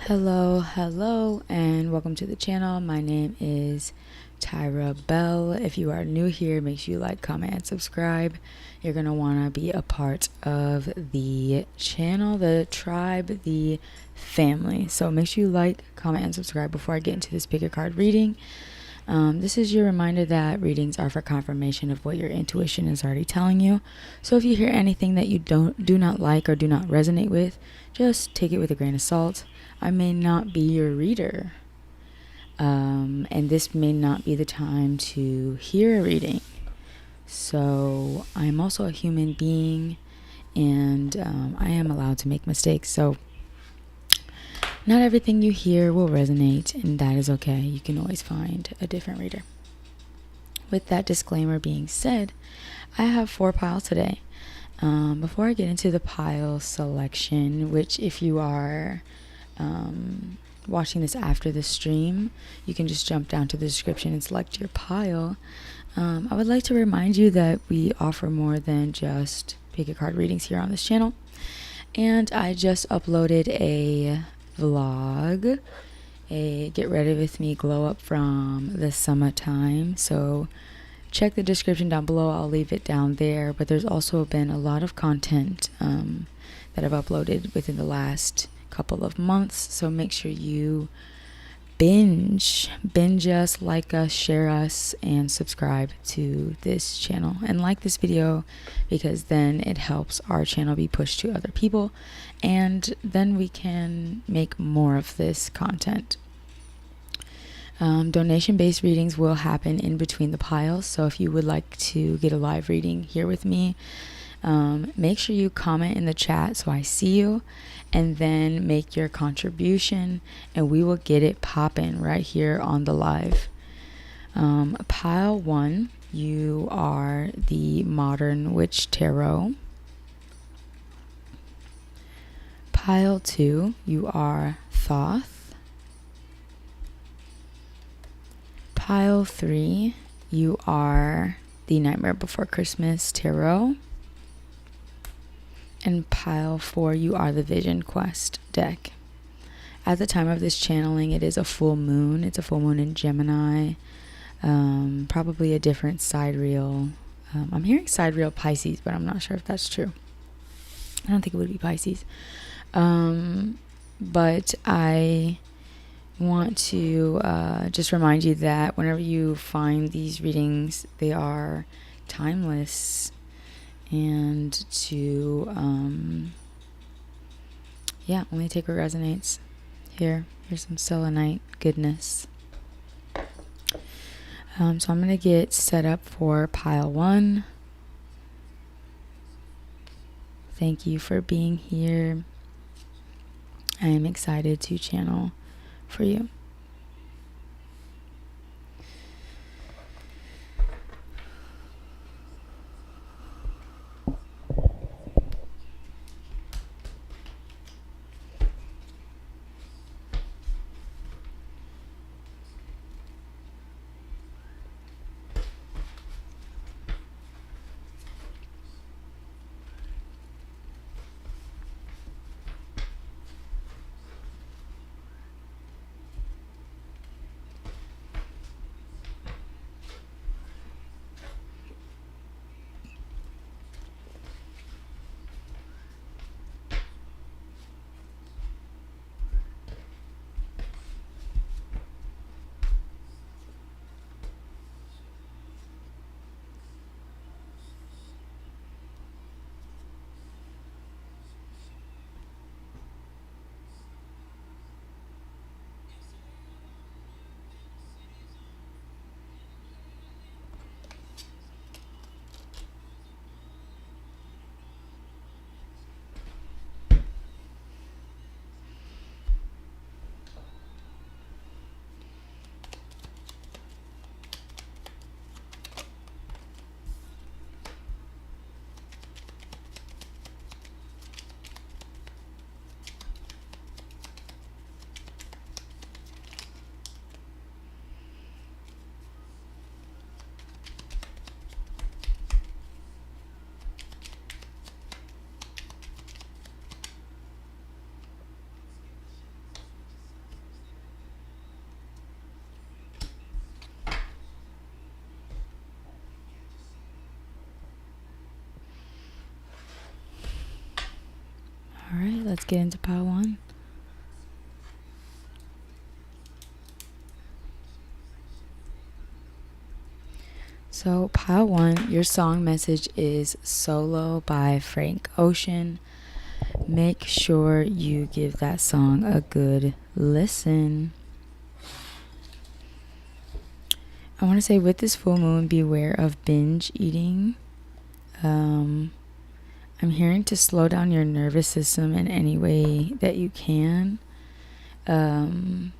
Hello, and welcome to the channel. My name is Tyra Bell. If you are new here, make sure you like, comment, and subscribe. You're going to want to be a part of the channel, the tribe, the family. So make sure you like, comment, and subscribe before I get into this pick a card reading. This is your reminder that readings are for confirmation of what your intuition is already telling you. So if you hear anything that you do not like or do not resonate with, just take it with a grain of salt. I may not be your reader, and this may not be the time to hear a reading. So I'm also a human being, and I am allowed to make mistakes. So not everything you hear will resonate, and that is okay. You can always find a different reader. With that disclaimer being said, I have 4 piles today. Before I get into the pile selection, which if you are watching this after the stream, you can just jump down to the description and select your pile. I would like to remind you that we offer more than just pick a card readings here on this channel. And I just uploaded a vlog, a get ready with me glow up from the summertime. So check the description down below. I'll leave it down there. But there's also been a lot of content that I've uploaded within the last couple of months. So make sure you binge us, like us, share us, and subscribe to this channel. And like this video, because then it helps our channel be pushed to other people, and then we can make more of this content. Donation-based readings will happen in between the piles. So if you would like to get a live reading here with me, make sure you comment in the chat so I see you, and then make your contribution, and we will get it popping right here on the live. Pile 1, you are the Modern Witch Tarot. Pile 2, you are Thoth. Pile 3, you are the Nightmare Before Christmas Tarot. And pile 4, you are the Vision Quest deck. At the time of this channeling, it is a full moon. It's a full moon in Gemini. Probably a different sidereal. I'm hearing sidereal Pisces, but I'm not sure if that's true. I don't think it would be Pisces. But I want to just remind you that whenever you find these readings, they are timeless. And to only take what resonates. Here's some selenite goodness. So I'm going to get set up for pile 1. Thank you for being here. I am excited to channel for you. All right, let's get into pile 1. So pile 1, your song message is Solo by Frank Ocean. Make sure you give that song a good listen. I want to say, with this full moon, beware of binge eating. I'm hearing to slow down your nervous system in any way that you can. Someone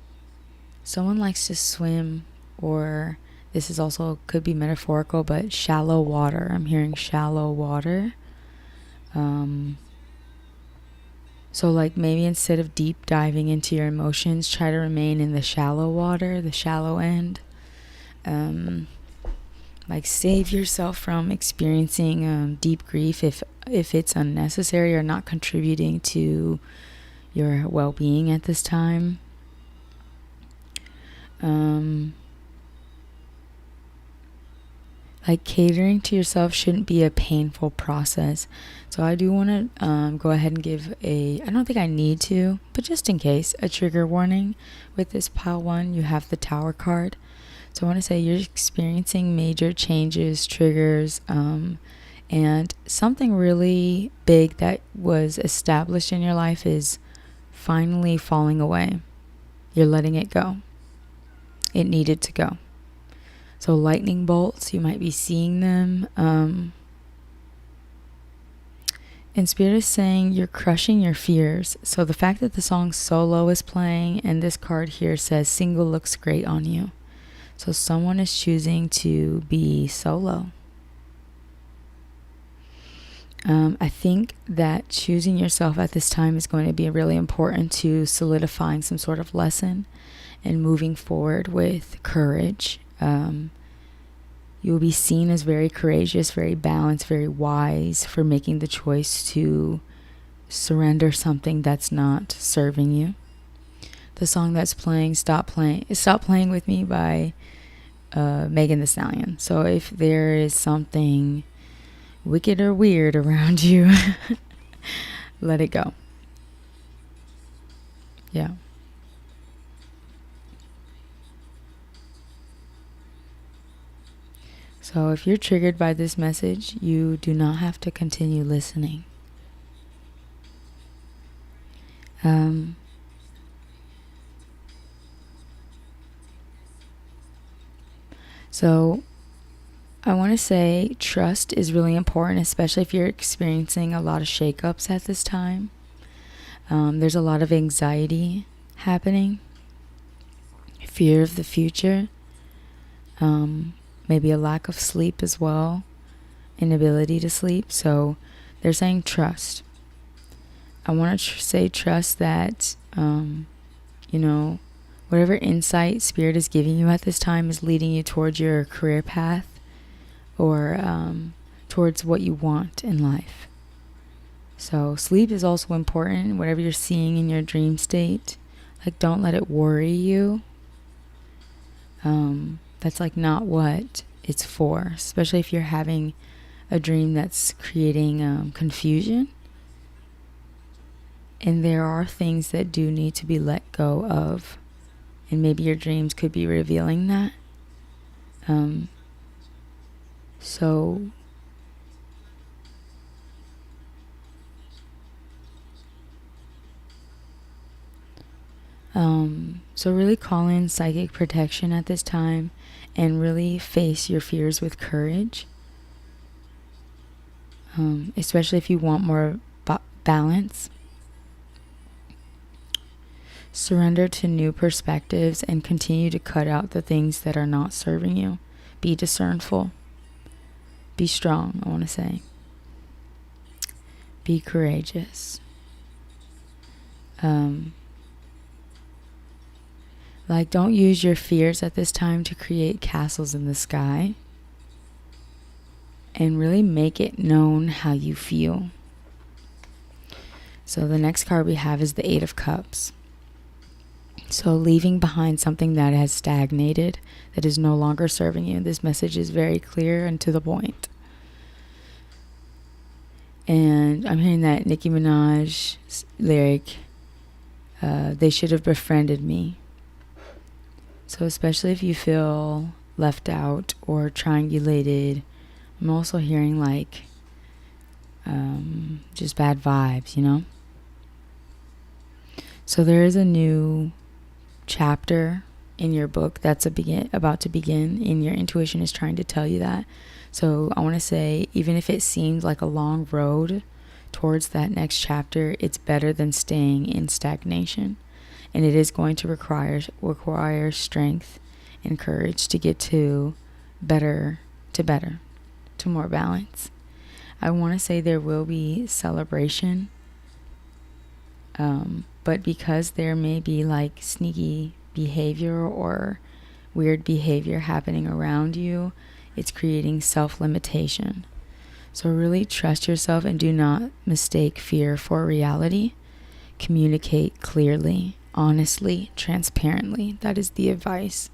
likes to swim, or this is also could be metaphorical, but shallow water. I'm hearing shallow water. So like maybe instead of deep diving into your emotions, try to remain in the shallow water, the shallow end. Like save yourself from experiencing deep grief if it's unnecessary or not contributing to your well-being at this time. Like catering to yourself shouldn't be a painful process. So I do want to go ahead and give I don't think I need to, but just in case, a trigger warning. With this pile 1, you have the Tower card. So I want to say you're experiencing major changes, triggers, and something really big that was established in your life is finally falling away. You're letting it go. It needed to go. So lightning bolts, you might be seeing them. And Spirit is saying you're crushing your fears. So the fact that the song Solo is playing and this card here says single looks great on you. So someone is choosing to be solo. I think that choosing yourself at this time is going to be really important to solidifying some sort of lesson and moving forward with courage. You will be seen as very courageous, very balanced, very wise for making the choice to surrender something that's not serving you. The song that's playing, Stop Playing With Me by Megan Thee Stallion. So if there is something wicked or weird around you, let it go. Yeah. So if you're triggered by this message, you do not have to continue listening. So I want to say trust is really important, especially if you're experiencing a lot of shakeups at this time. There's a lot of anxiety happening, fear of the future, maybe a lack of sleep as well, inability to sleep. So they're saying trust. I want to say trust that, whatever insight Spirit is giving you at this time is leading you towards your career path or towards what you want in life. So sleep is also important. Whatever you're seeing in your dream state, like don't let it worry you. That's like not what it's for, especially if you're having a dream that's creating confusion. And there are things that do need to be let go of. And maybe your dreams could be revealing that. So really call in psychic protection at this time and really face your fears with courage. Especially if you want more balance. Surrender to new perspectives and continue to cut out the things that are not serving you. Be discernful. Be strong, I want to say. Be courageous. Don't use your fears at this time to create castles in the sky. And really make it known how you feel. So the next card we have is the 8 of Cups. So leaving behind something that has stagnated, that is no longer serving you. This message is very clear and to the point. And I'm hearing that Nicki Minaj lyric, they should have befriended me. So especially if you feel left out or triangulated, I'm also hearing like just bad vibes, you know? So there is a new chapter in your book that's about to begin, and your intuition is trying to tell you that. So I want to say, even if it seems like a long road towards that next chapter, it's better than staying in stagnation. And it is going to require strength and courage to get to better, to more balance. I want to say there will be celebration, but because there may be like sneaky behavior or weird behavior happening around you, it's creating self-limitation. So really trust yourself and do not mistake fear for reality. Communicate clearly, honestly, transparently. That is the advice.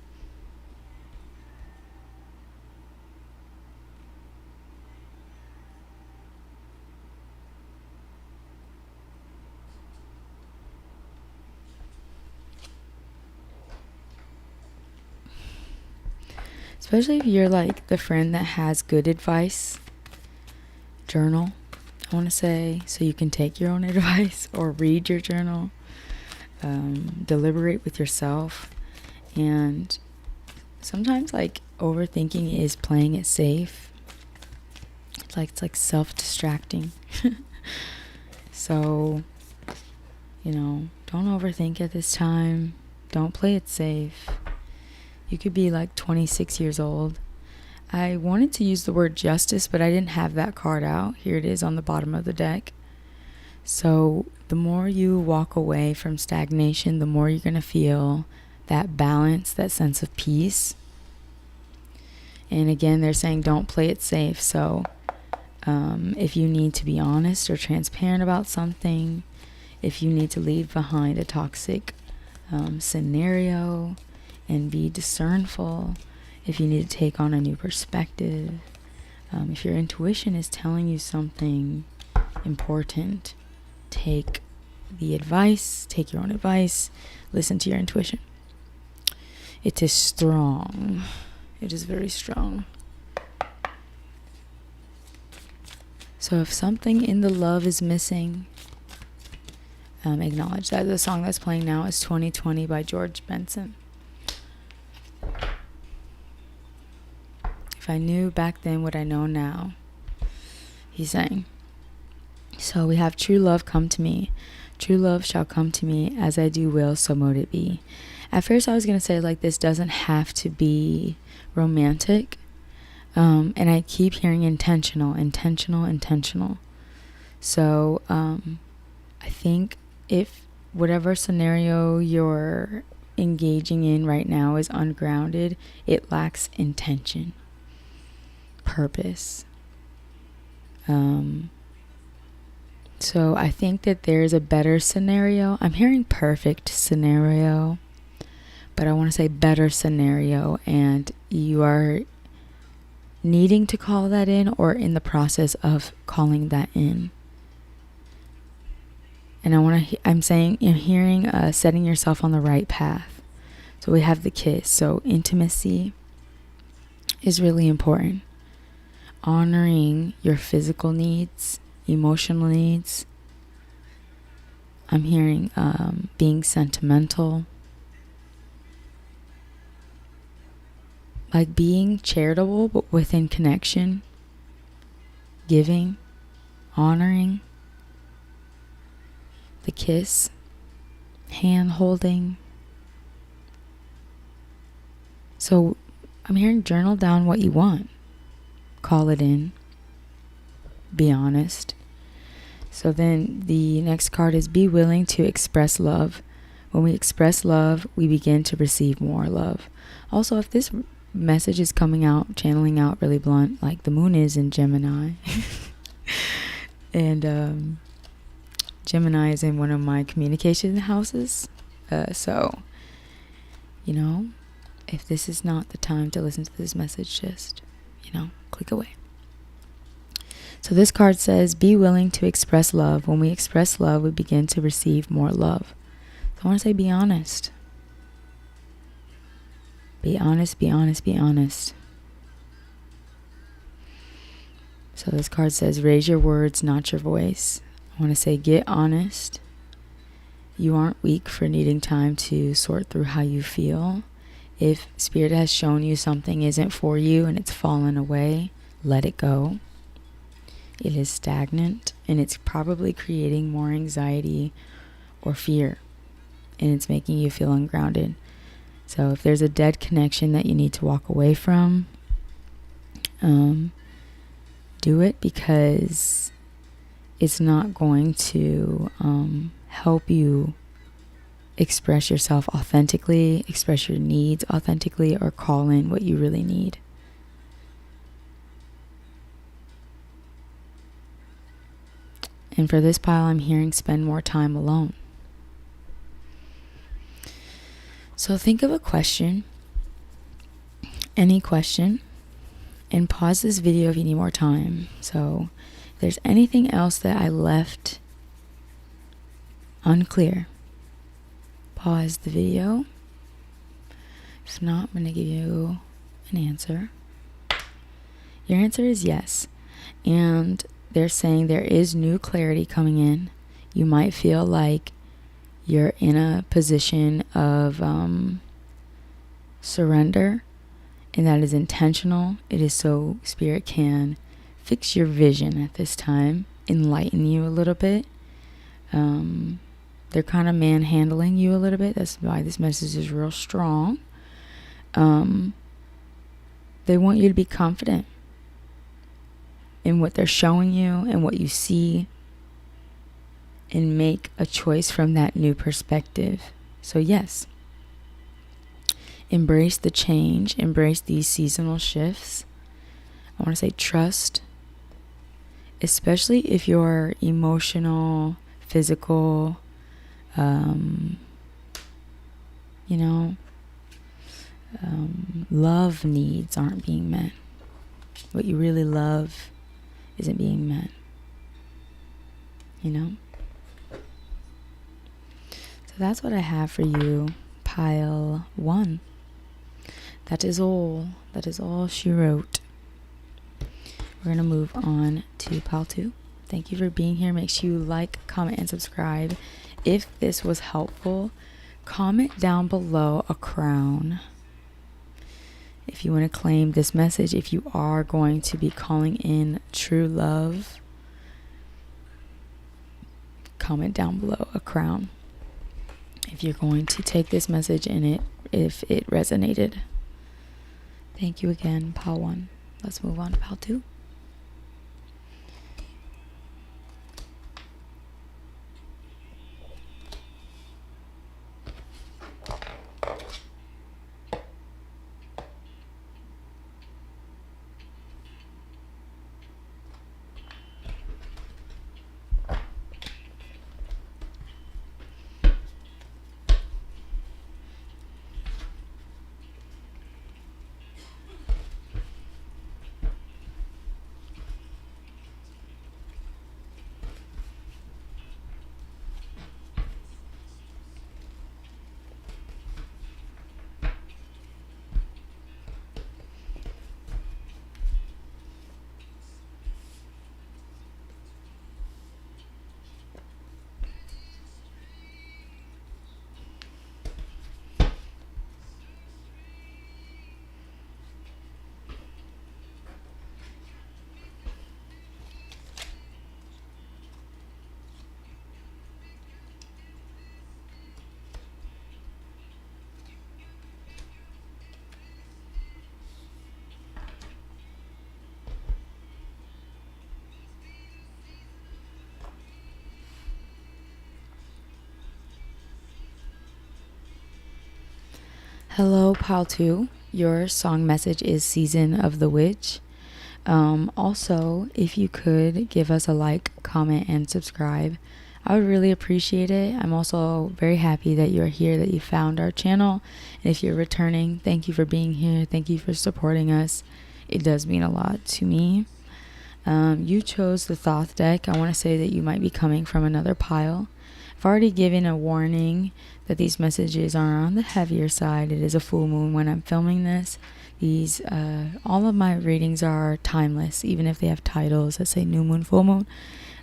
Especially if you're like the friend that has good advice, journal, I want to say, so you can take your own advice or read your journal, deliberate with yourself. And sometimes like overthinking is playing it safe. It's like self-distracting. So, don't overthink at this time. Don't play it safe. You could be like 26 years old. I wanted to use the word justice, but I didn't have that card out. Here it is on the bottom of the deck. So the more you walk away from stagnation, the more you're going to feel that balance, that sense of peace. And again, they're saying don't play it safe. So if you need to be honest or transparent about something, if you need to leave behind a toxic scenario and be discernful, if you need to take on a new perspective, if your intuition is telling you something important, take the advice, take your own advice, listen to your intuition. It is strong. It is very strong. So if something in the love is missing, acknowledge that. The song that's playing now is 2020 by George Benson. If I knew back then what I know now, he's saying. So we have true love come to me. True love shall come to me, as I do will, so mote it be. At first I was going to say like this doesn't have to be romantic. And I keep hearing intentional. So I think if whatever scenario you're engaging in right now is ungrounded, it lacks intention, purpose. So I think that there's a better scenario. I'm hearing perfect scenario, but I want to say better scenario, and you are needing to call that in or in the process of calling that in. And I'm hearing setting yourself on the right path. So we have the kiss. So intimacy is really important. Honoring your physical needs, emotional needs. I'm hearing being sentimental. Like being charitable, but within connection. Giving. Honoring. The kiss. Hand holding. So I'm hearing journal down what you want. Call it in. Be honest. So then the next card is be willing to express love. When we express love, we begin to receive more love. Also, if this message is coming out, channeling out really blunt, like the moon is in Gemini. And Gemini is in one of my communication houses. So, if this is not the time to listen to this message, just, click away. So this card says, be willing to express love. When we express love, we begin to receive more love. So I want to say, be honest. Be honest, be honest, be honest. So this card says, raise your words, not your voice. I want to say, get honest. You aren't weak for needing time to sort through how you feel. If Spirit has shown you something isn't for you and it's fallen away, let it go. It is stagnant and it's probably creating more anxiety or fear, and it's making you feel ungrounded. So if there's a dead connection that you need to walk away from, do it, because it's not going to help you express yourself authentically, express your needs authentically, or call in what you really need. And for this pile, I'm hearing spend more time alone. So think of a question, any question, and pause this video if you need more time. So if there's anything else that I left unclear, pause the video. If not, I'm going to give you an answer. Your answer is yes. And they're saying there is new clarity coming in. You might feel like you're in a position of surrender, and that is intentional. It is so Spirit can fix your vision at this time, enlighten you a little bit. They're kind of manhandling you a little bit. That's why this message is real strong. They want you to be confident in what they're showing you and what you see, and make a choice from that new perspective. So yes, embrace the change, embrace these seasonal shifts. I want to say trust, especially if your emotional, physical, love needs aren't being met. What you really love isn't being met. So that's what I have for you, pile 1. That is all. That is all she wrote. We're going to move on to pile 2. Thank you for being here. Make sure you like, comment, and subscribe. If this was helpful, comment down below a crown. If you want to claim this message, if you are going to be calling in true love, comment down below a crown. If you're going to take this message and if it resonated. Thank you again, pile 1. Let's move on to pile 2. Hello, pile 2. Your song message is Season of the Witch. Also, if you could give us a like, comment, and subscribe, I would really appreciate it. I'm also very happy that you're here, that you found our channel. And if you're returning, thank you for being here. Thank you for supporting us. It does mean a lot to me. You chose the Thoth deck. I want to say that you might be coming from another pile. I've already given a warning that these messages are on the heavier side. It is a full moon when I'm filming this. These, all of my readings are timeless, even if they have titles that say new moon, full moon.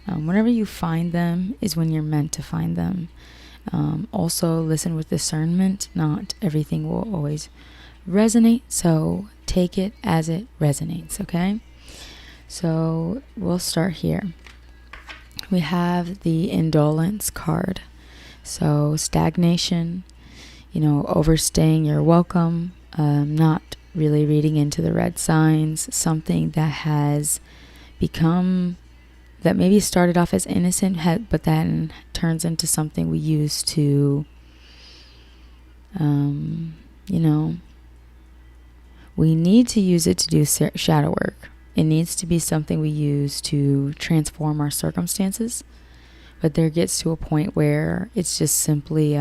Whenever you find them is when you're meant to find them. Also, listen with discernment. Not everything will always resonate, so take it as it resonates, okay? So we'll start here. We have the indolence card. So stagnation, overstaying your welcome, not really reading into the red signs, something that has become, that maybe started off as innocent, but then turns into something we use to, we need to use it to do shadow work. It needs to be something we use to transform our circumstances. But there gets to a point where it's just simply,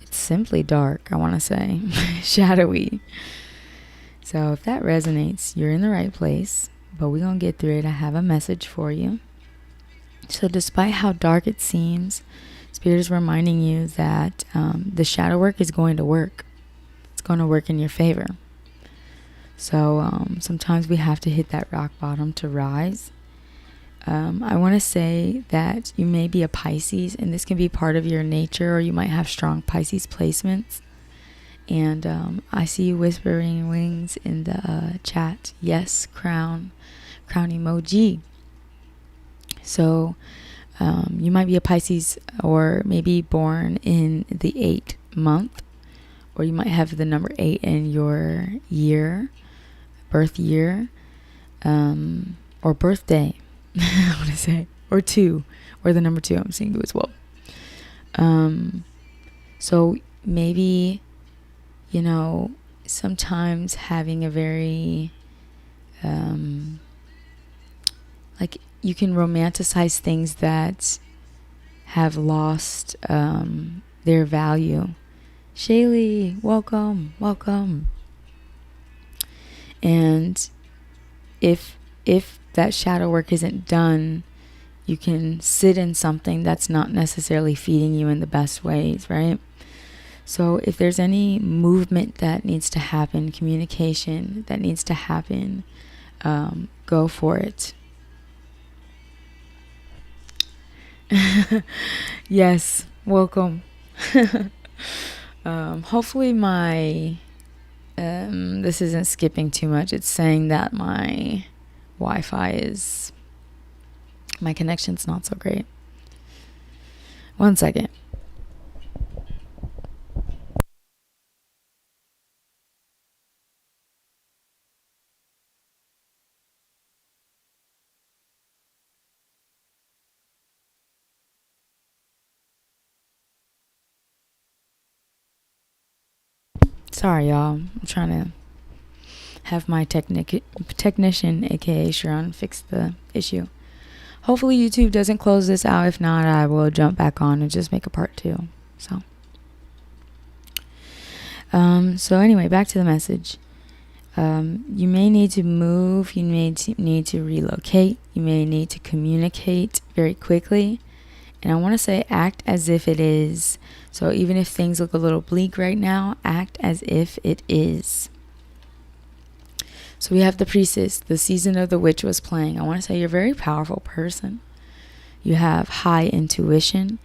it's simply dark, I want to say. Shadowy. So if that resonates, you're in the right place. But we're going to get through it. I have a message for you. So despite how dark it seems, Spirit is reminding you that the shadow work is going to work. It's going to work in your favor. So sometimes we have to hit that rock bottom to rise. I want to say that you may be a Pisces, and this can be part of your nature, or you might have strong Pisces placements. And I see you whispering wings in the chat. Yes, crown emoji. So you might be a Pisces, or maybe born in the 8th month, or you might have the number 8 in your year, birth year, or birthday. I want to say, or 2, or the number 2. I'm seeing you as well. So maybe, sometimes having a very, like, you can romanticize things that have lost their value. Shaylee, welcome. And if that shadow work isn't done, you can sit in something that's not necessarily feeding you in the best ways, right? So if there's any movement that needs to happen, communication that needs to happen, go for it. Yes, welcome. Hopefully my this isn't skipping too much. It's saying that my Wi-Fi is, my connection's not so great. 1 second. Sorry, y'all. I'm trying to have my technician, aka Sharon, fix the issue. Hopefully YouTube doesn't close this out. If not, I will jump back on and just make a part 2. So anyway, back to the message. You may need to move. You may need to relocate. You may need to communicate very quickly. And I want to say act as if it is. So even if things look a little bleak right now, act as if it is. So we have the priestess. The season of the witch was playing. I want to say you're a very powerful person. You have high intuition.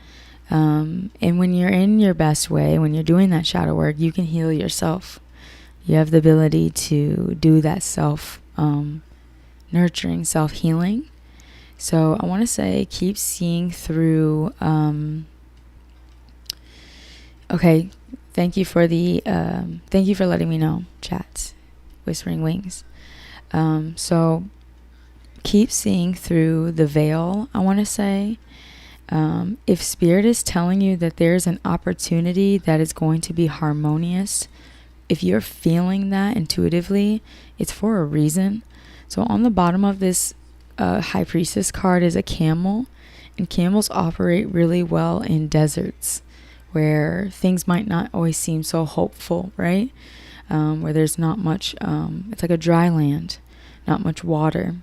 And when you're in your best way, when you're doing that shadow work, you can heal yourself. You have the ability to do that nurturing, self-healing. So I want to say keep seeing through. Okay, thank you for letting me know, chat, whispering wings. So keep seeing through the veil, I want to say. If Spirit is telling you that there's an opportunity that is going to be harmonious, if you're feeling that intuitively, it's for a reason. So on the bottom of this High Priestess card is a camel, and camels operate really well in deserts where things might not always seem so hopeful, right? Where there's not much, it's like a dry land. not much water.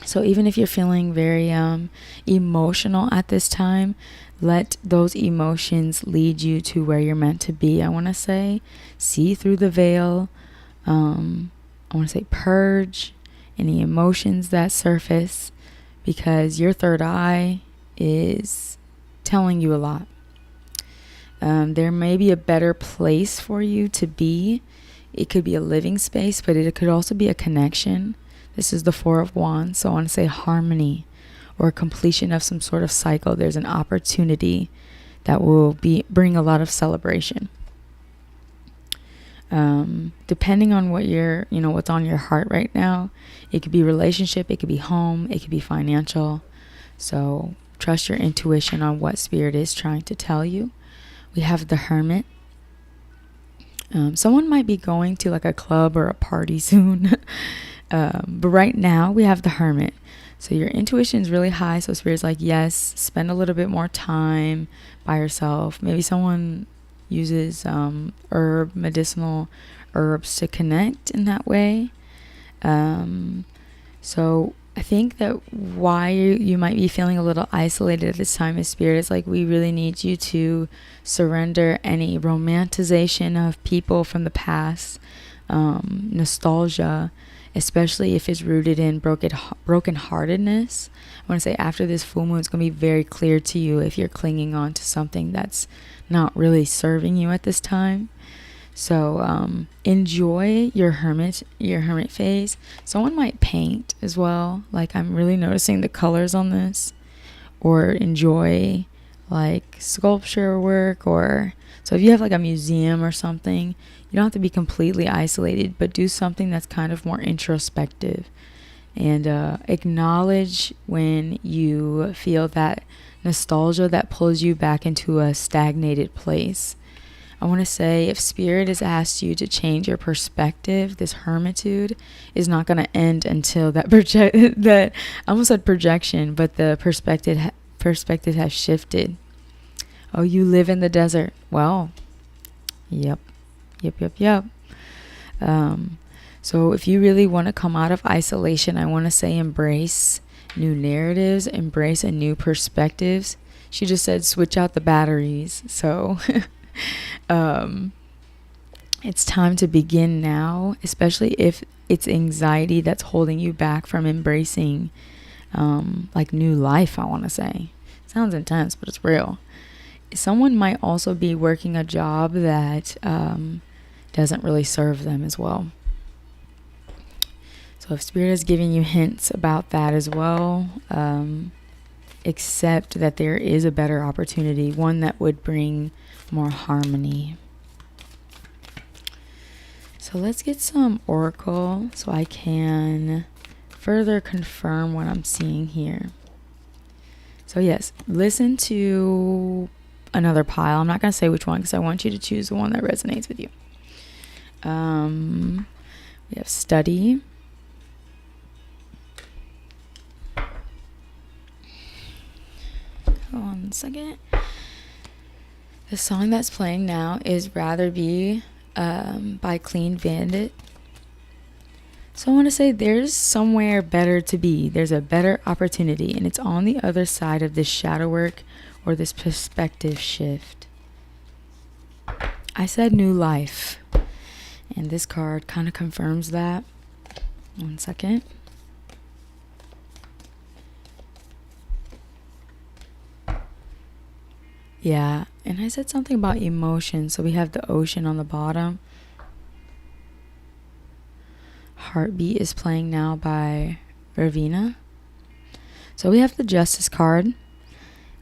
So even if you're feeling very emotional at this time, let those emotions lead you to where you're meant to be. I want to say, see through the veil. I want to say purge any emotions that surface, because your third eye is telling you a lot. There may be a better place for you to be. It could be a living space, but it could also be a connection. This is the Four of Wands, so I want to say harmony or completion of some sort of cycle. There's an opportunity that will bring a lot of celebration. Depending on what what's on your heart right now, it could be relationship, it could be home, it could be financial. So trust your intuition on what Spirit is trying to tell you. We have the Hermit. Someone might be going to like a club or a party soon. But right now we have the Hermit. So your intuition is really high. So Spirit's like, yes, spend a little bit more time by yourself. Maybe someone uses medicinal herbs to connect in that way. So I think that why you might be feeling a little isolated at this time is Spirit is like, we really need you to surrender any romanticization of people from the past, nostalgia, especially if it's rooted in brokenheartedness. I want to say after this full moon, it's going to be very clear to you if you're clinging on to something that's not really serving you at this time. So enjoy your hermit phase. Someone might paint as well. Like, I'm really noticing the colors on this. Or enjoy like sculpture work, or so if you have like a museum or something, you don't have to be completely isolated, but do something that's kind of more introspective, and acknowledge when you feel that nostalgia that pulls you back into a stagnated place. I want to say, if Spirit has asked you to change your perspective, this hermitude is not going to end until that I almost said projection, but the perspective has shifted. Oh, you live in the desert. Well, yep. So if you really want to come out of isolation, I want to say embrace new narratives, embrace a new perspectives. She just said switch out the batteries. So it's time to begin now, especially if it's anxiety that's holding you back from embracing like new life. I want to say, sounds intense, but it's real. Someone might also be working a job that doesn't really serve them as well. So if Spirit is giving you hints about that as well, accept that there is a better opportunity, one that would bring more harmony. So let's get some oracle so I can further confirm what I'm seeing here. So yes, listen to another pile. I'm not going to say which one because I want you to choose the one that resonates with you. We have study. Hold on a second. The song that's playing now is Rather Be by Clean Bandit. So I want to say there's somewhere better to be. There's a better opportunity, and it's on the other side of this shadow work or this perspective shift. I said new life, and this card kind of confirms that. One second. Yeah, and I said something about emotion. So we have the ocean on the bottom. Heartbeat is playing now by Ravina. So we have the Justice card.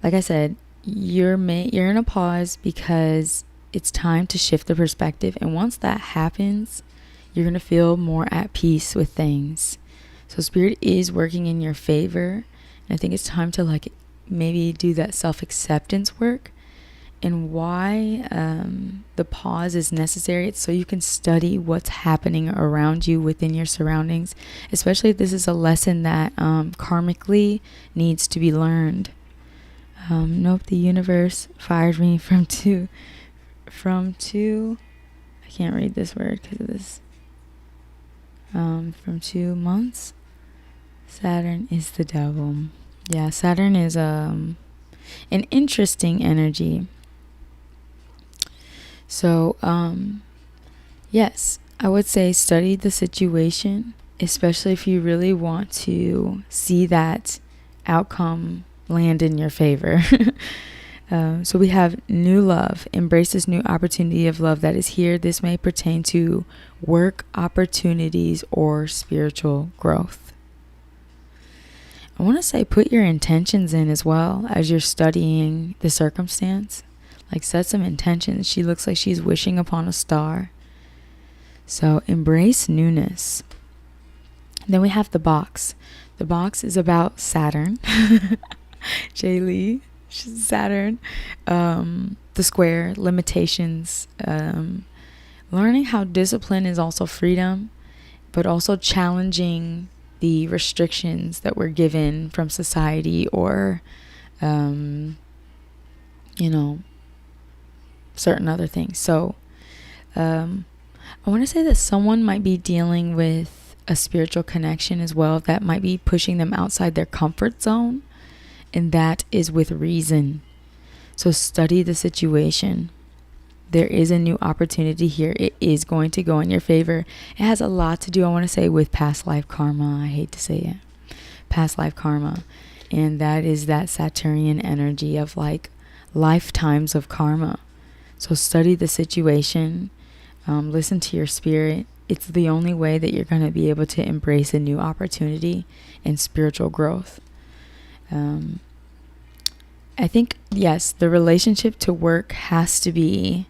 Like I said, you're in a pause because it's time to shift the perspective. And once that happens, you're going to feel more at peace with things. So Spirit is working in your favor. And I think it's time to like maybe do that self-acceptance work. And why the pause is necessary, it's so you can study what's happening around you within your surroundings, especially if this is a lesson that karmically needs to be learned. Nope, the universe fired me from two. I can't read this word because of this. from 2 months. Saturn is the devil. Yeah, Saturn is an interesting energy. So, yes, I would say study the situation, especially if you really want to see that outcome land in your favor. So we have new love. Embrace this new opportunity of love that is here. This may pertain to work opportunities or spiritual growth. I want to say put your intentions in as well as you're studying the circumstance. Like set some intentions. She looks like she's wishing upon a star. So embrace newness. Then we have the box. The box is about Saturn. Jay Lee. Saturn. The square. Limitations. Learning how discipline is also freedom, but also challenging the restrictions that we're given from society or, certain other things. So, I want to say that someone might be dealing with a spiritual connection as well that might be pushing them outside their comfort zone, and that is with reason. So study the situation. There is a new opportunity here. It is going to go in your favor. It has a lot to do, I want to say, with past life karma. I hate to say it. Past life karma. And that is that Saturnian energy of like lifetimes of karma. So study the situation. Listen to your spirit. It's the only way that you're going to be able to embrace a new opportunity and spiritual growth. I think, yes, the relationship to work has to be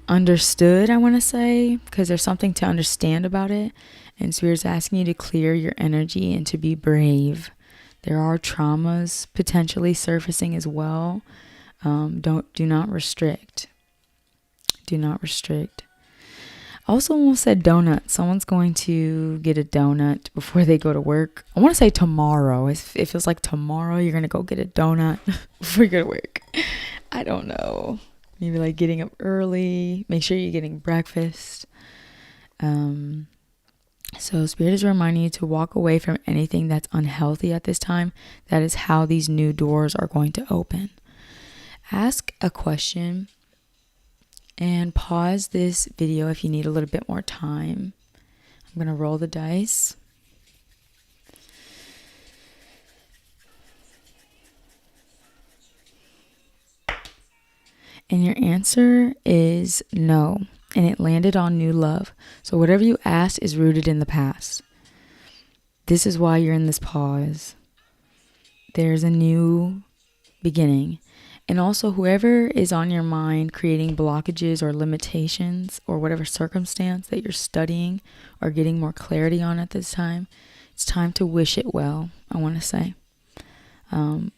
understood, I want to say, because there's something to understand about it. And Spirit's asking you to clear your energy and to be brave. There are traumas potentially surfacing as well. Do not restrict. Do not restrict. Also, almost said donut. Someone's going to get a donut before they go to work. I want to say tomorrow. It feels like tomorrow you're going to go get a donut before you go to work. I don't know. Maybe like getting up early. Make sure you're getting breakfast. So Spirit is reminding you to walk away from anything that's unhealthy at this time. That is how these new doors are going to open. Ask a question and pause this video if you need a little bit more time. I'm going to roll the dice. And your answer is no. And it landed on new love. So whatever you asked is rooted in the past. This is why you're in this pause. There's a new beginning. And also whoever is on your mind creating blockages or limitations or whatever circumstance that you're studying or getting more clarity on at this time, it's time to wish it well, I want to say.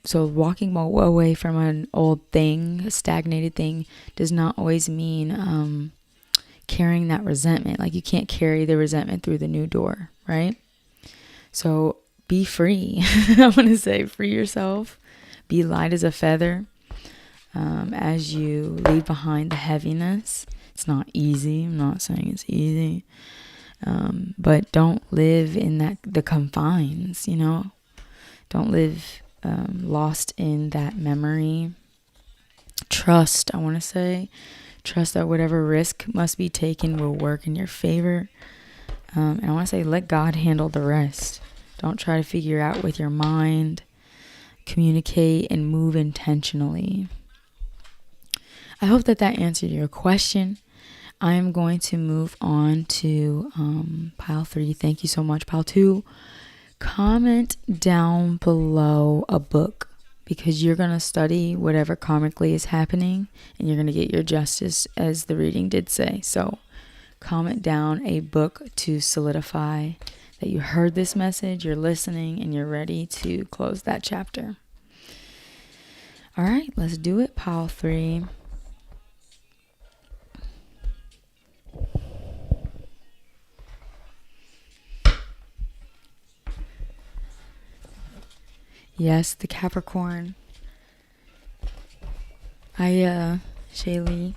So walking away from an old thing, a stagnated thing, does not always mean carrying that resentment. Like you can't carry the resentment through the new door, right? So be free. I want to say free yourself. Be light as a feather. As you leave behind the heaviness. It's not easy. I'm not saying it's easy. But don't live in the confines, Don't live lost in that memory. Trust, I want to say. Trust that whatever risk must be taken will work in your favor. And I want to say let God handle the rest. Don't try to figure out with your mind. Communicate and move intentionally. I hope that answered your question. I am going to move on to pile 3. Thank you so much. Pile 2, comment down below a book because you're going to study whatever karmically is happening and you're going to get your justice as the reading did say. So comment down a book to solidify that you heard this message, you're listening, and you're ready to close that chapter. All right, let's do it. Pile 3. Yes, the Capricorn. Shaylee,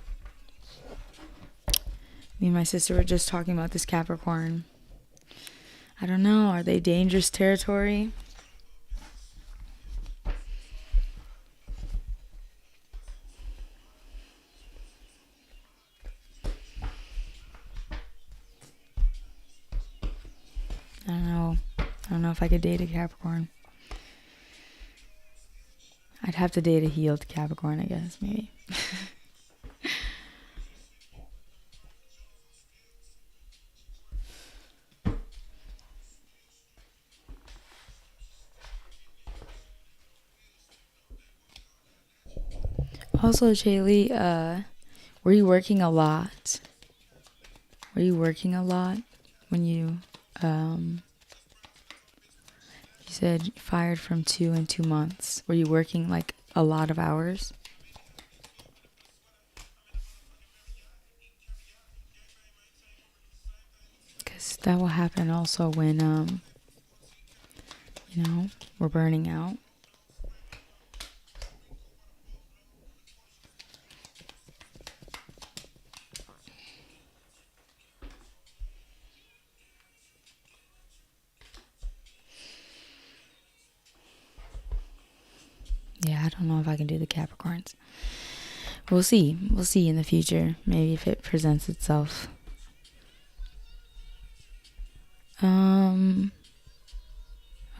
me and my sister were just talking about this Capricorn. I don't know. Are they dangerous territory? I don't know. I don't know if I could date a Capricorn. I'd have to date a healed Capricorn, I guess, maybe. Also, Shaylee, were you working a lot? Were you working a lot when you said fired from 2 in 2 months? Were you working like a lot of hours? Because that will happen also when, we're burning out. Yeah, I don't know if I can do the Capricorns. We'll see. We'll see in the future. Maybe if it presents itself.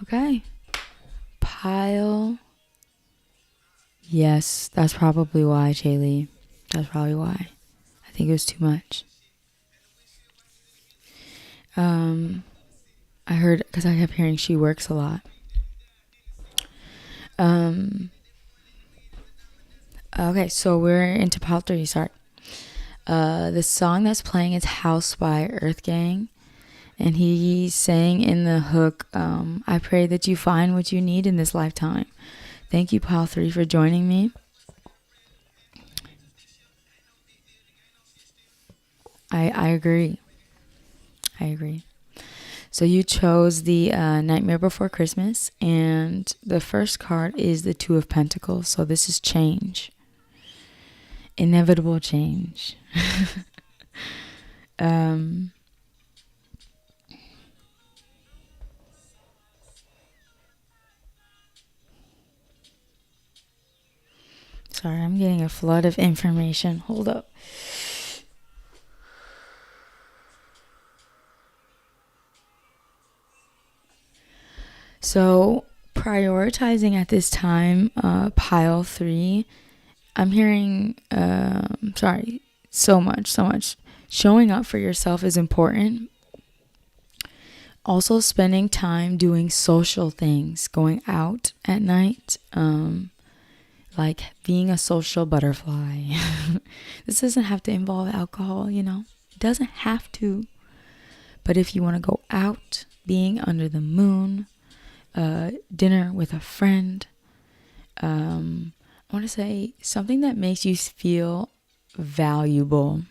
Okay. Pile. Yes, that's probably why, Shaylee. That's probably why. I think it was too much. I heard, because I kept hearing she works a lot. Okay, so we're into pile 3, sorry. The song that's playing is House by Earth Gang. And he sang in the hook, I pray that you find what you need in this lifetime. Thank you, pile 3, for joining me. I agree. I agree. So you chose the Nightmare Before Christmas, and the first card is the Two of Pentacles. So this is change. Inevitable change. Sorry, I'm getting a flood of information. Hold up. So prioritizing at this time, pile 3, I'm hearing, so much. Showing up for yourself is important. Also spending time doing social things, going out at night, like being a social butterfly. This doesn't have to involve alcohol, It doesn't have to. But if you want to go out, being under the moon, dinner with a friend, I want to say something that makes you feel valuable.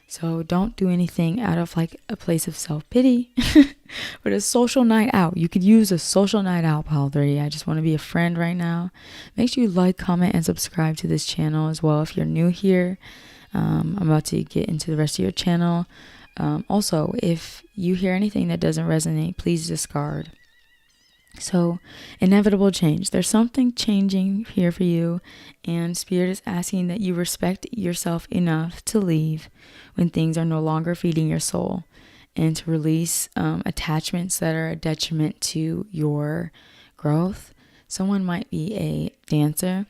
So don't do anything out of like a place of self-pity, but a social night out. You could use a social night out, pile 3. I just want to be a friend right now. Make sure you like, comment, and subscribe to this channel as well if you're new here. I'm about to get into the rest of your channel. Also, if you hear anything that doesn't resonate, please discard. So, inevitable change. There's something changing here for you, and Spirit is asking that you respect yourself enough to leave when things are no longer feeding your soul, and to release attachments that are a detriment to your growth. Someone might be a dancer.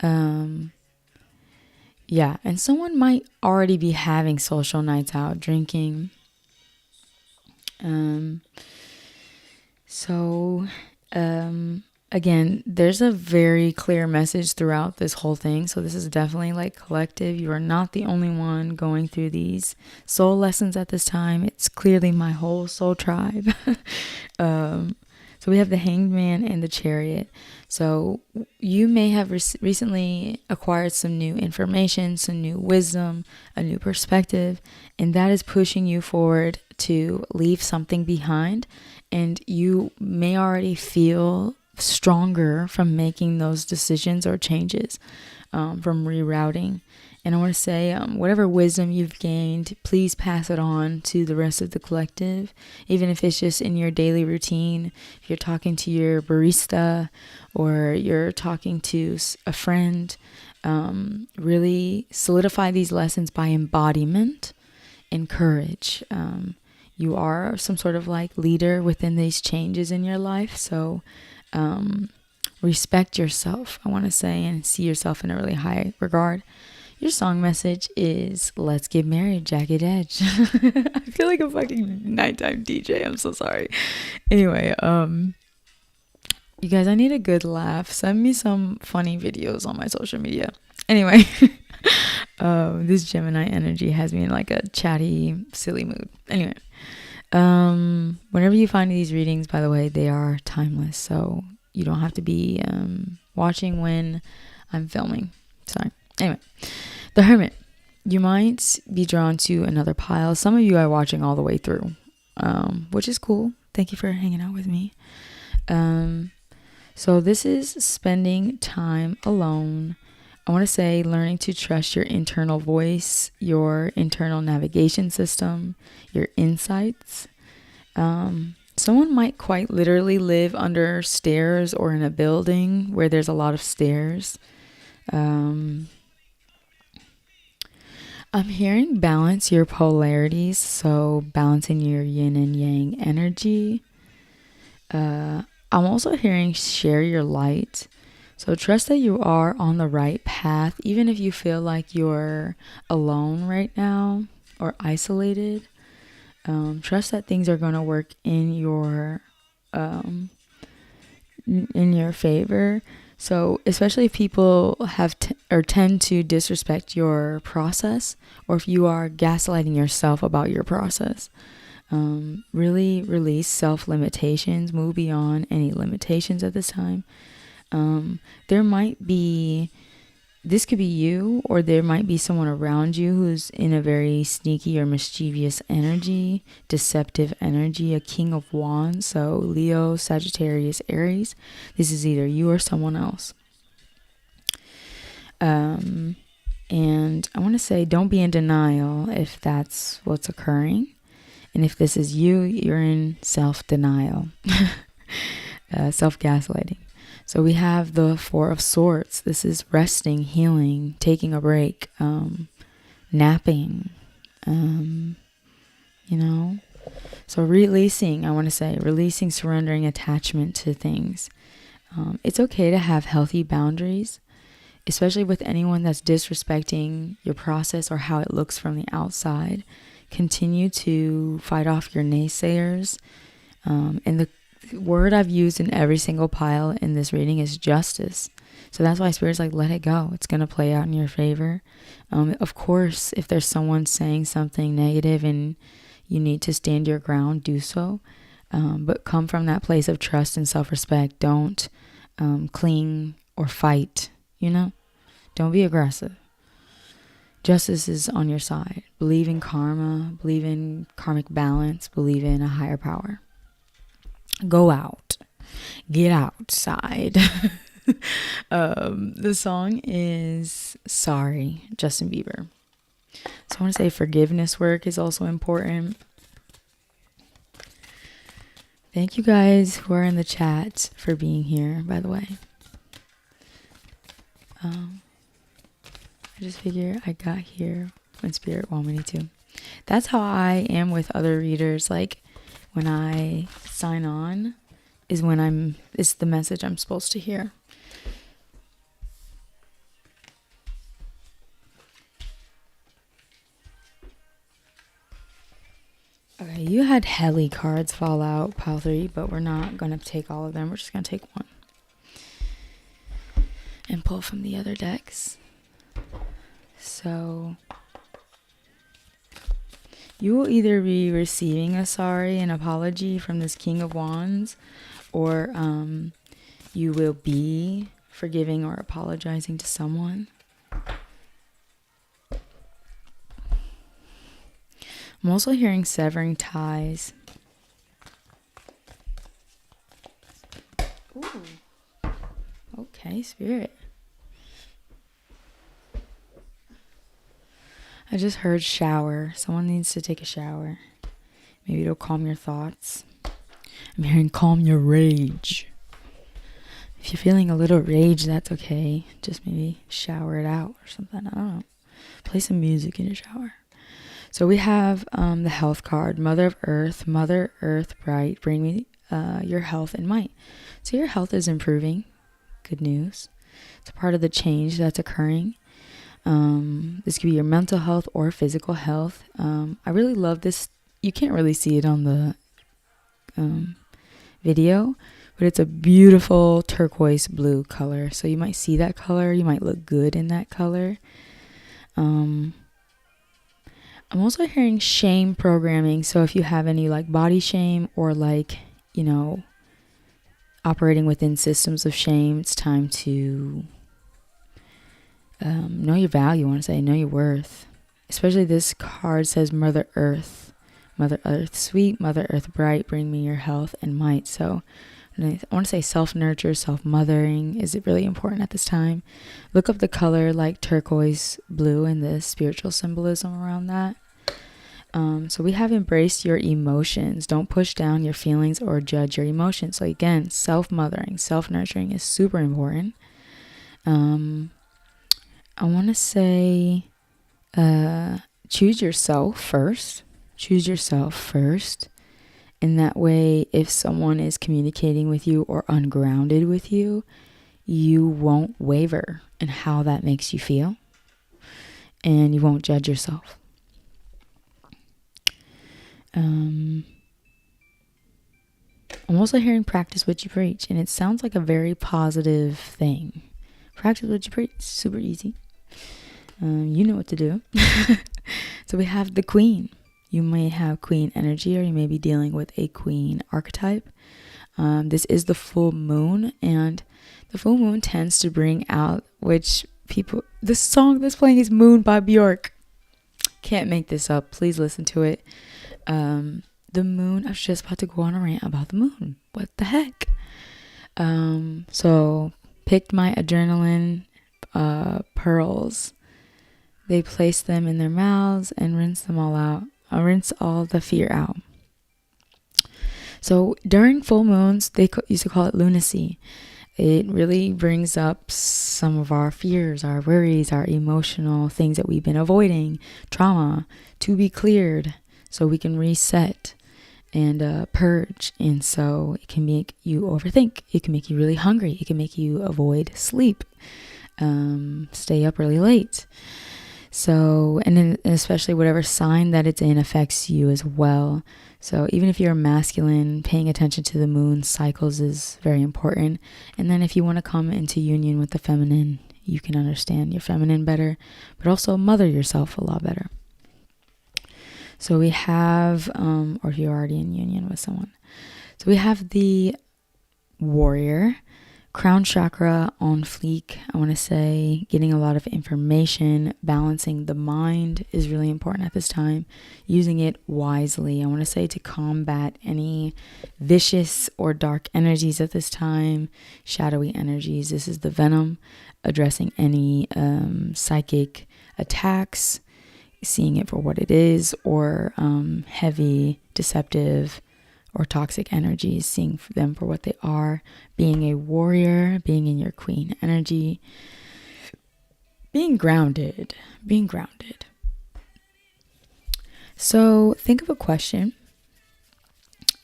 And someone might already be having social nights out, drinking. So, again, there's a very clear message throughout this whole thing. So this is definitely like collective. You are not the only one going through these soul lessons at this time. It's clearly my whole soul tribe. So we have the Hanged Man and the Chariot. So you may have recently acquired some new information, some new wisdom, a new perspective, and that is pushing you forward to leave something behind. And you may already feel stronger from making those decisions or changes. from rerouting. And I want to say, whatever wisdom you've gained, please pass it on to the rest of the collective, even if it's just in your daily routine. If you're talking to your barista or you're talking to a friend, really solidify these lessons by embodiment and courage. You are some sort of like leader within these changes in your life. So respect yourself, I want to say, and see yourself in a really high regard. Your song message is "Let's Get Married, Jagged Edge." I feel like a fucking nighttime DJ. I'm so sorry. Anyway, you guys, I need a good laugh. Send me some funny videos on my social media. Anyway, this Gemini energy has me in like a chatty, silly mood. Anyway, whenever you find these readings, by the way, they are timeless. So you don't have to be watching when I'm filming. Sorry. Anyway, the Hermit. You might be drawn to another pile. Some of you are watching all the way through, which is cool. Thank you for hanging out with me. So this is spending time alone. I want to say learning to trust your internal voice, your internal navigation system, your insights. Someone might quite literally live under stairs or in a building where there's a lot of stairs. I'm hearing balance your polarities, so balancing your yin and yang energy. I'm also hearing share your light. So trust that you are on the right path, even if you feel like you're alone right now or isolated. Trust that things are going to work in your favor. So especially if people have or tend to disrespect your process, or if you are gaslighting yourself about your process, really release self-limitations, move beyond any limitations at this time. There might be, this could be you, or there might be someone around you who's in a very sneaky or mischievous energy, deceptive energy, a King of Wands. So Leo, Sagittarius, Aries. This is either you or someone else. And I want to say, don't be in denial if that's what's occurring. And if this is you, you're in self-denial, self-gaslighting. So we have the Four of Swords. This is resting, healing, taking a break, napping, So releasing, I want to say, releasing, surrendering attachment to things. It's okay to have healthy boundaries, especially with anyone that's disrespecting your process or how it looks from the outside. Continue to fight off your naysayers. And the word I've used in every single pile in this reading is justice. So that's why Spirit's like, let it go. It's going to play out in your favor. Of course, if there's someone saying something negative and you need to stand your ground, do so. But come from that place of trust and self-respect. Don't cling or fight, Don't be aggressive. Justice is on your side. Believe in karma. Believe in karmic balance. Believe in a higher power. Go out. Get outside. The song is Sorry, Justin Bieber. So I want to say forgiveness work is also important. Thank you guys who are in the chat for being here, by the way. I just figure I got here when Spirit wanted me to. That's how I am with other readers. Like, when I sign on is when it's the message I'm supposed to hear. Okay, you had heli cards fall out, pile 3, but we're not going to take all of them. We're just going to take one. And pull from the other decks. So you will either be receiving a sorry, an apology from this King of Wands, or you will be forgiving or apologizing to someone. I'm also hearing severing ties. Ooh. Okay, Spirit. I just heard shower. Someone needs to take a shower. Maybe it'll calm your thoughts. I'm hearing calm your rage. If you're feeling a little rage, that's okay. Just maybe shower it out or something. I don't know. Play some music in your shower. So we have the health card. Mother Earth bright, bring me your health and might. So your health is improving. Good news. It's a part of the change that's occurring. This could be your mental health or physical health. I really love this. You can't really see it on the video, but it's a beautiful turquoise blue color. So you might see that color. You might look good in that color. I'm also hearing shame programming. So if you have any like body shame or like, operating within systems of shame, it's time to know your value. I want to say know your worth. Especially this card says Mother Earth. Mother Earth sweet, Mother Earth bright, bring me your health and might. So I want to say self-nurture, self-mothering is really important at this time. Look up the color like turquoise blue and the spiritual symbolism around that. So we have embraced your emotions. Don't push down your feelings or judge your emotions. So again, self-mothering, self-nurturing is super important. I want to say choose yourself first. Choose yourself first. And that way, if someone is communicating with you or ungrounded with you, you won't waver in how that makes you feel. And you won't judge yourself. I'm also hearing practice what you preach. And it sounds like a very positive thing. Practice what you preach. Super easy. You know what to do. So we have the Queen. You may have Queen energy, or you may be dealing with a Queen archetype. This is the full moon, and the full moon tends to bring out, the song that's playing is Moon by Bjork. Can't make this up. Please listen to it. The moon, I was just about to go on a rant about the moon. What the heck? So picked my adrenaline pearls. They place them in their mouths and rinse them all out. Rinse all the fear out. So during full moons, they used to call it lunacy. It really brings up some of our fears, our worries, our emotional things that we've been avoiding, trauma, to be cleared so we can reset and purge. And so it can make you overthink. It can make you really hungry. It can make you avoid sleep, stay up really late. So, and then especially whatever sign that it's in affects you as well. So even if you're masculine, paying attention to the moon cycles is very important. And then if you want to come into union with the feminine, you can understand your feminine better, but also mother yourself a lot better. So we have, or if you're already in union with someone. So we have the warrior. Crown chakra on fleek. I want to say getting a lot of information, balancing the mind is really important at this time. Using it wisely. I want to say to combat any vicious or dark energies at this time, shadowy energies. This is the venom. Addressing any psychic attacks, seeing it for what it is, or heavy, deceptive, or toxic energies, seeing them for what they are, being a warrior, being in your queen energy, being grounded. So think of a question,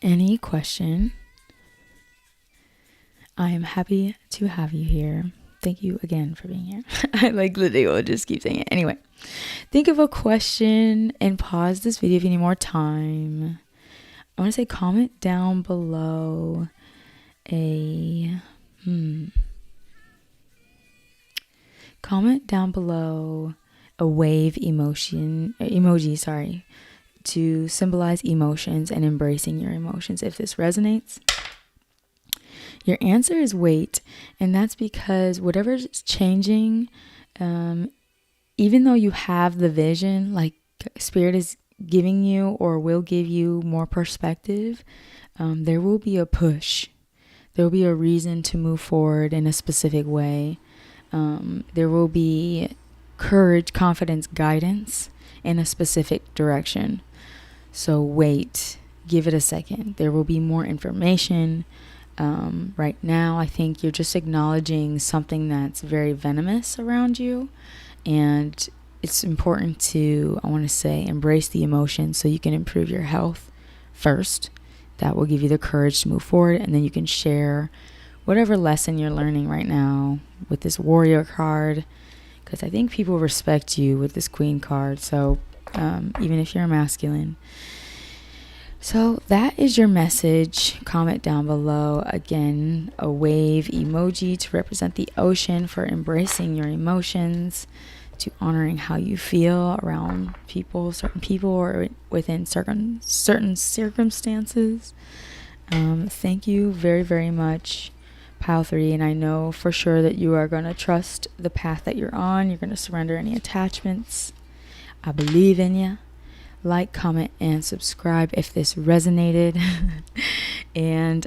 any question. I am happy to have you here. Thank you again for being here. I literally will just keep saying it. Anyway, think of a question and pause this video if you need more time. I want to say comment down below comment down below a wave emoji, to symbolize emotions and embracing your emotions. If this resonates, your answer is wait. And that's because whatever's changing, even though you have the vision, like spirit is giving you or will give you more perspective, there will be a push. There will be a reason to move forward in a specific way. There will be courage, confidence, guidance in a specific direction. So wait, give it a second. There will be more information. Right now, I think you're just acknowledging something that's very venomous around you. And it's important to, I want to say, embrace the emotion so you can improve your health first. That will give you the courage to move forward. And then you can share whatever lesson you're learning right now with this warrior card. Because I think people respect you with this queen card. So even if you're a masculine. So that is your message. Comment down below. Again, a wave emoji to represent the ocean for embracing your emotions, to honoring how you feel around people, certain people, or within certain circumstances. Thank you very, very much, Pile 3. And I know for sure that you are going to trust the path that you're on. You're going to surrender any attachments. I believe in you. Like, comment, and subscribe if this resonated. And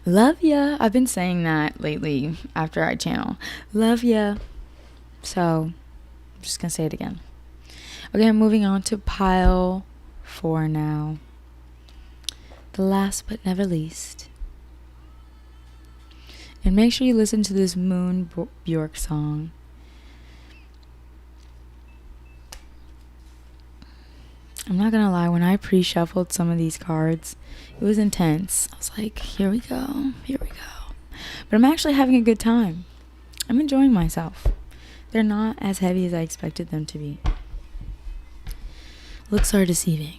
love ya. I've been saying that lately after I channel. Love ya. So I'm just gonna say it again. Okay, I'm moving on to pile 4 now. The last but never least. And make sure you listen to this Moon Bjork song. I'm not gonna lie, when I pre-shuffled some of these cards, it was intense. I was like, here we go. But I'm actually having a good time. I'm enjoying myself. They're not as heavy as I expected them to be. Looks are deceiving.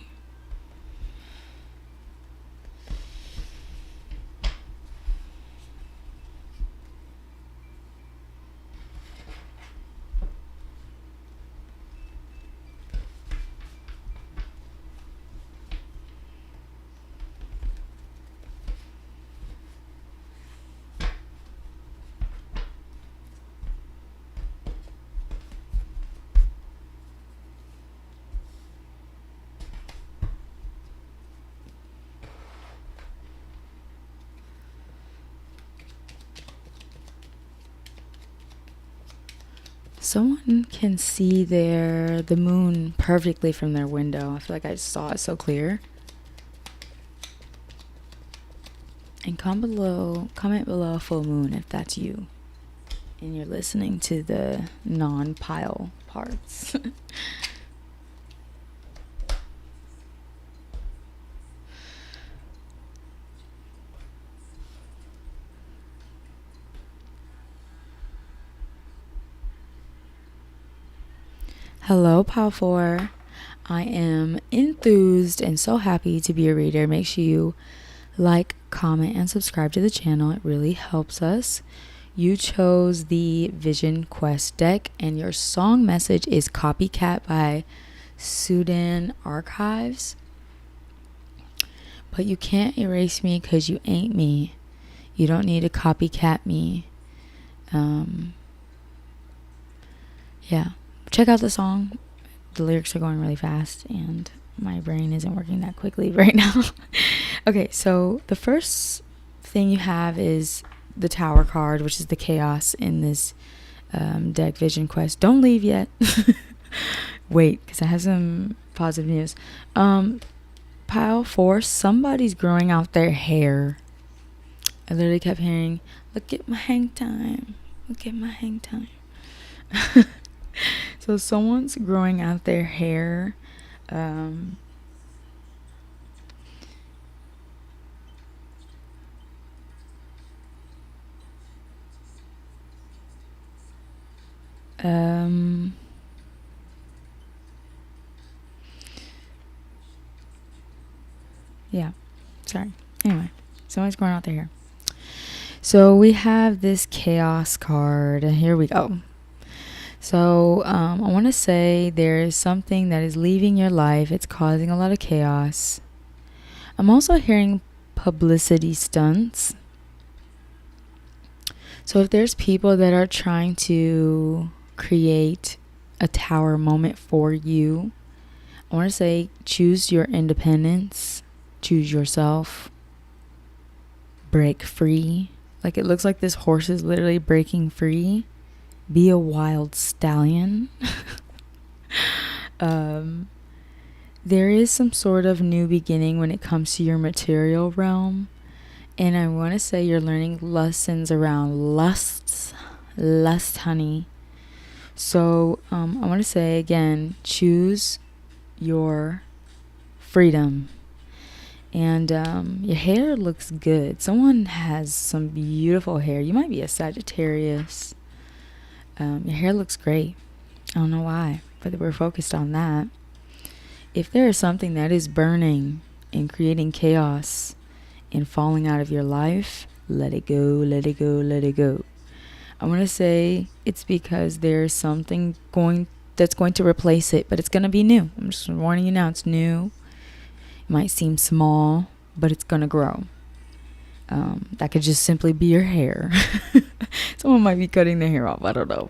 Someone can see the moon perfectly from their window. I feel like I saw it so clear. And comment below a full moon if that's you and you're listening to the non-pile parts. Hello, Pile 4. I am enthused and so happy to be a reader. Make sure you like, comment, and subscribe to the channel. It really helps us. You chose the Vision Quest deck, and your song message is Copycat by Sudan Archives. But you can't erase me because you ain't me. You don't need to copycat me. Yeah. Check out the song. The lyrics are going really fast and my brain isn't working that quickly right now. Okay, so the first thing you have is the Tower card, which is the chaos in this deck, Vision Quest. Don't leave yet. Wait, because I have some positive news. Pile 4, somebody's growing out their hair. I literally kept hearing, look at my hang time. Look at my hang time. So someone's growing out their hair. Yeah, sorry. Anyway, someone's growing out their hair. So we have this chaos card. Here we go. So I want to say there is something that is leaving your life. It's causing a lot of chaos. I'm also hearing publicity stunts. So if there's people that are trying to create a tower moment for you, I want to say choose your independence, choose yourself, break free. Like, it looks like this horse is literally breaking free. Be a wild stallion. There is some sort of new beginning when it comes to your material realm. And I want to say you're learning lessons around lust, honey. So I want to say again, choose your freedom. And your hair looks good. Someone has some beautiful hair. You might be a Sagittarius. Your hair looks great. I don't know why, but we're focused on that. If there is something that is burning and creating chaos and falling out of your life, let it go, let it go, let it go. I want to say it's because there's something that's going to replace it, but it's going to be new. I'm just warning you now, it's new. It might seem small, but it's going to grow. That could just simply be your hair. Someone might be cutting their hair off. I don't know.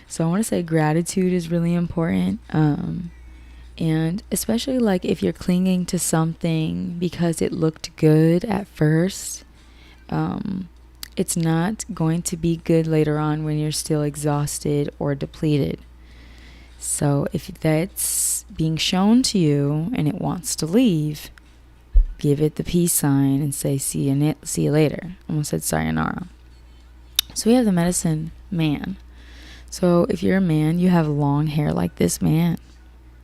So I want to say gratitude is really important. And especially like if you're clinging to something because it looked good at first, it's not going to be good later on when you're still exhausted or depleted. So if that's being shown to you and it wants to leave, give it the peace sign and say, see you later. Almost said sayonara. So we have the medicine man. So if you're a man, you have long hair like this man.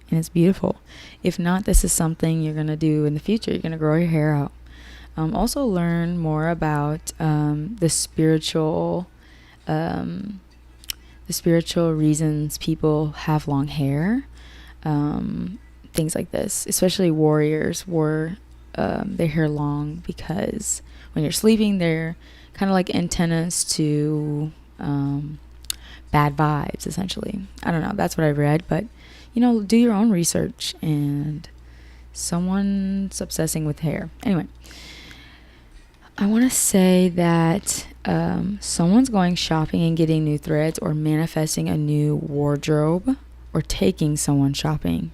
And it's beautiful. If not, this is something you're going to do in the future. You're going to grow your hair out. Also learn more about the spiritual reasons people have long hair. Things like this. Especially warriors wore their hair long because when you're sleeping, they're kind of like antennas to bad vibes, essentially. I don't know. That's what I read, but do your own research. And someone's obsessing with hair. Anyway, I want to say that someone's going shopping and getting new threads or manifesting a new wardrobe or taking someone shopping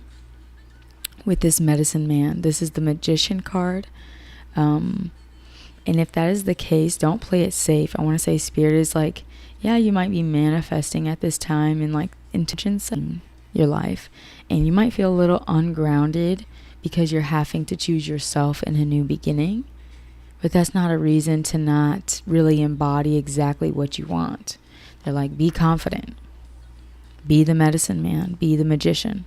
with this medicine man. This is the magician card. And if that is the case, don't play it safe. I want to say spirit is like, yeah, you might be manifesting at this time and like intentions in your life, and you might feel a little ungrounded because you're having to choose yourself in a new beginning, but that's not a reason to not really embody exactly what you want. They're like, be confident, be the medicine man, be the magician.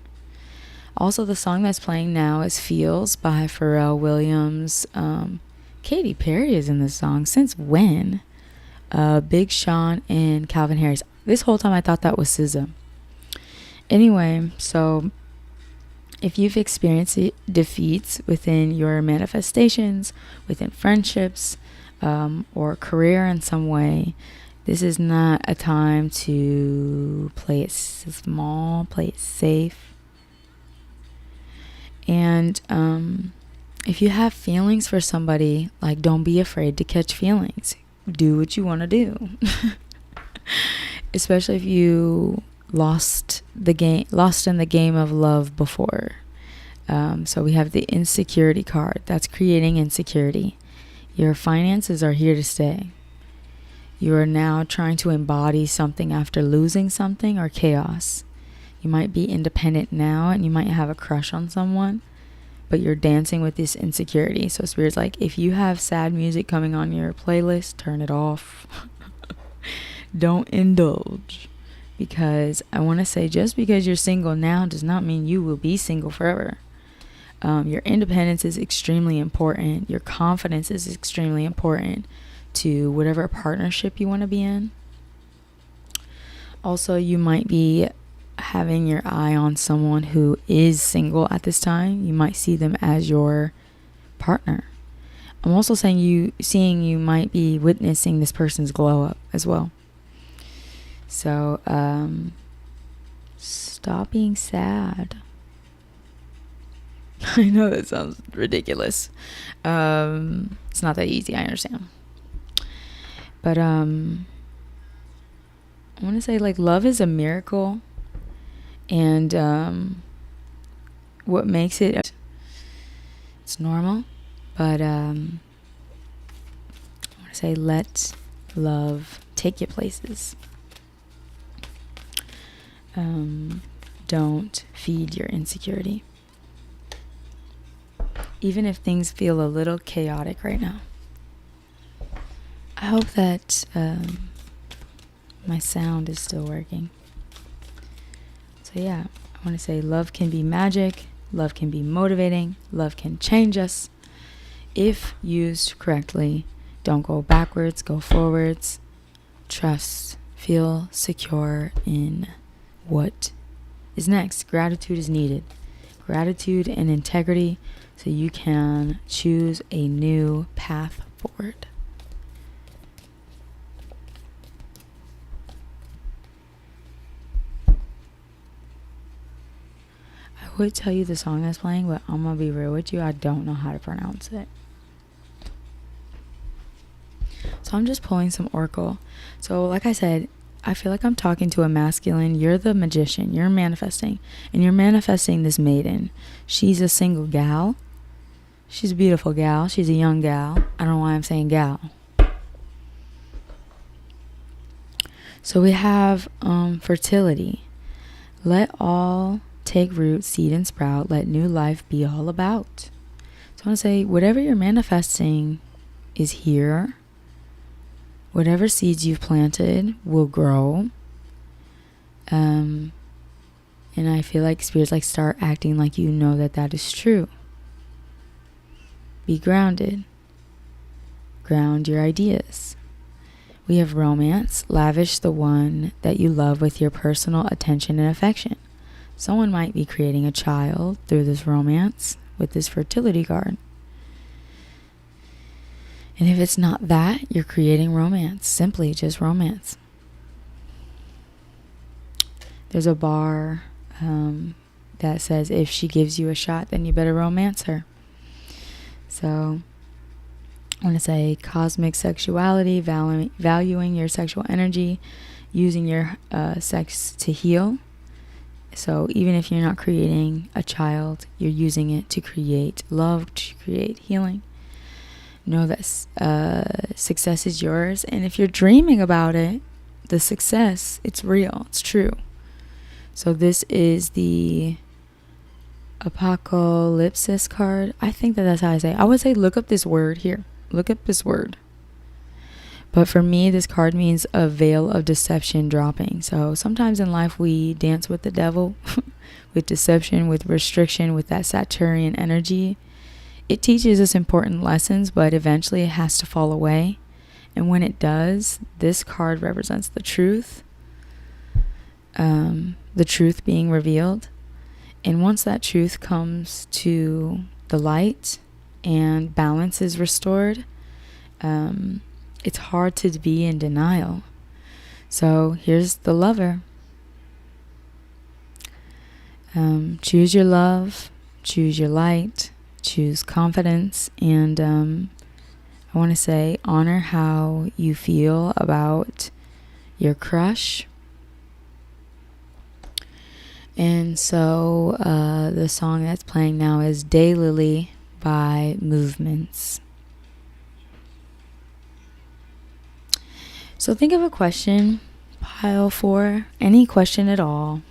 Also, the song that's playing now is Feels by Pharrell Williams. Katy Perry is in this song. Since when? Big Sean and Calvin Harris. This whole time I thought that was SZA. Anyway, so if you've experienced defeats within your manifestations, within friendships, or career in some way, this is not a time to play it small, play it safe. And if you have feelings for somebody, like, don't be afraid to catch feelings. Do what you want to do. Especially if you lost in the game of love before. So we have the insecurity card. That's creating insecurity. Your finances are here to stay. You are now trying to embody something after losing something or chaos. You might be independent now and you might have a crush on someone, but you're dancing with this insecurity. So Spirit's like, if you have sad music coming on your playlist, turn it off. Don't indulge. Because I want to say, just because you're single now does not mean you will be single forever. Your independence is extremely important. Your confidence is extremely important to whatever partnership you want to be in. Also, you might be having your eye on someone who is single at this time. You might see them as your partner. I'm also saying you might be witnessing this person's glow up as well. So, stop being sad. I know that sounds ridiculous. It's not that easy, I understand. But, I want to say, like, love is a miracle. And, what makes it, it's normal. But, I want to say, let love take you places. don't feed your insecurity. Even if things feel a little chaotic right now. I hope that my sound is still working. So yeah, I want to say love can be magic, love can be motivating, love can change us. If used correctly, don't go backwards, go forwards. Trust, feel secure in what is next. Gratitude is needed. Gratitude and integrity so you can choose a new path forward. I would tell you the song that's playing, but I'm going to be real with you. I don't know how to pronounce it. So I'm just pulling some oracle. So like I said, I feel like I'm talking to a masculine. You're the magician. You're manifesting. And you're manifesting this maiden. She's a single gal. She's a beautiful gal. She's a young gal. I don't know why I'm saying gal. So we have fertility. Let all take root, seed, and sprout. Let new life be all about. So I want to say, whatever you're manifesting is here. Whatever seeds you've planted will grow. And I feel like spirits like start acting like you know that is true. Be grounded. Ground your ideas. We have romance. Lavish the one that you love with your personal attention and affection. Someone might be creating a child through this romance with this fertility card. And if it's not that, you're creating romance. Simply just romance. There's a bar that says if she gives you a shot, then you better romance her. So I want to say cosmic sexuality, valuing your sexual energy, using your sex to heal. So even if you're not creating a child, you're using it to create love, to create healing. Know that success is yours. And if you're dreaming about it, the success, it's real. It's true. So this is the apocalypsis card. I think that's how I say it. I would say look up this word here. Look up this word. But for me, this card means a veil of deception dropping. So sometimes in life we dance with the devil, with deception, with restriction, with that Saturnian energy. It teaches us important lessons, but eventually it has to fall away. And when it does, this card represents the truth being revealed. And once that truth comes to the light and balance is restored, it's hard to be in denial. So here's the lover. Choose your love, choose your light, choose confidence, and I want to say honor how you feel about your crush. And so the song that's playing now is Daylily by Movements. So think of a question, pile 4, any question at all.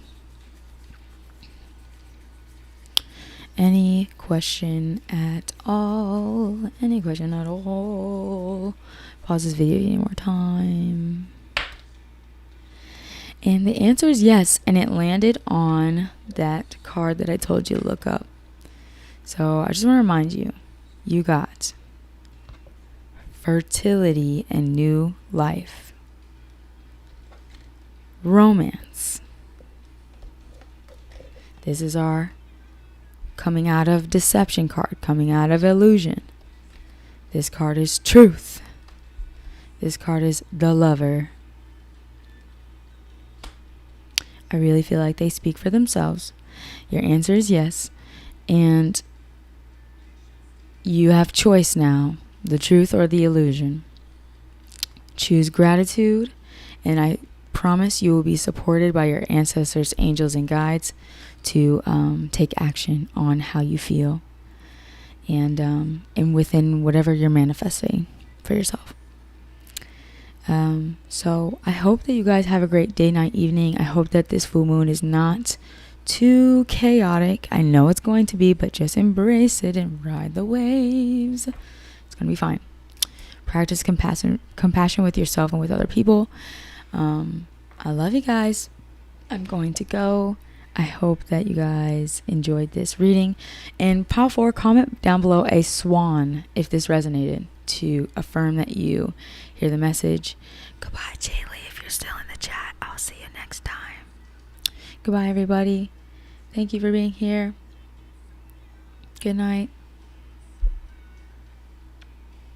Any question at all. Any question at all. Pause this video any more time. And the answer is yes. And it landed on that card that I told you to look up. So I just want to remind you, you got fertility and new life. Romance. This is our coming out of deception card, coming out of illusion. This card is truth. This card is the lover. I really feel like they speak for themselves. Your answer is yes. And you have choice now, the truth or the illusion. Choose gratitude, and I promise you will be supported by your ancestors, angels, and guides to take action on how you feel and within whatever you're manifesting for yourself. So I hope that you guys have a great day, night, evening. I hope that this full moon is not too chaotic. I know it's going to be, but just embrace it and ride the waves. It's going to be fine. Practice compassion with yourself and with other people. I love you guys. I'm going to go. I hope that you guys enjoyed this reading. And Pile 4, comment down below a swan if this resonated, to affirm that you hear the message. Goodbye, Jaylee, if you're still in the chat. I'll see you next time. Goodbye, everybody. Thank you for being here. Good night.